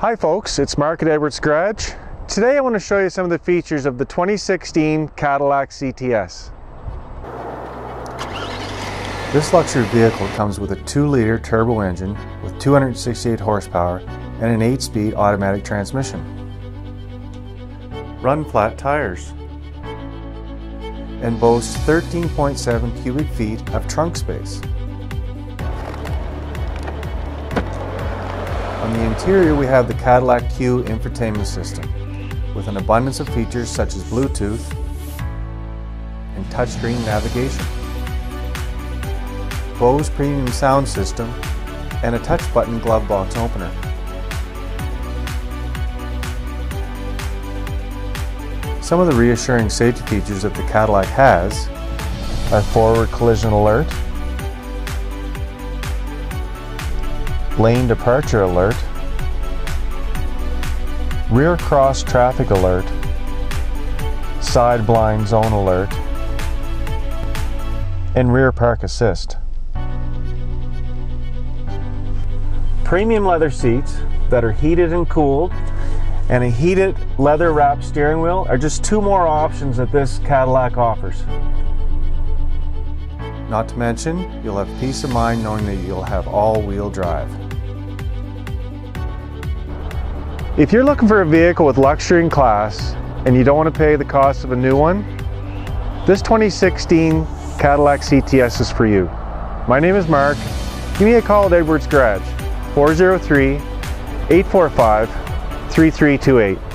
Hi folks, it's Mark at Edwards Garage. Today I want to show you some of the features of the 2016 Cadillac CTS. This luxury vehicle comes with a 2-liter turbo engine with 268 horsepower and an 8-speed automatic transmission. Run flat tires and boasts 13.7 cubic feet of trunk space. On the interior we have the Cadillac CUE infotainment system with an abundance of features such as Bluetooth and touchscreen navigation, Bose premium sound system, and a touch button glove box opener. Some of the reassuring safety features that the Cadillac has are forward collision alert, lane departure alert, rear cross traffic alert, side blind zone alert, and rear park assist. Premium leather seats that are heated and cooled and a heated leather wrapped steering wheel are just two more options that this Cadillac offers. Not to mention, you'll have peace of mind knowing that you'll have all-wheel drive. If you're looking for a vehicle with luxury and class and you don't want to pay the cost of a new one, this 2016 Cadillac CTS is for you. My name is Mark. Give me a call at Edwards Garage, 403-845-3328.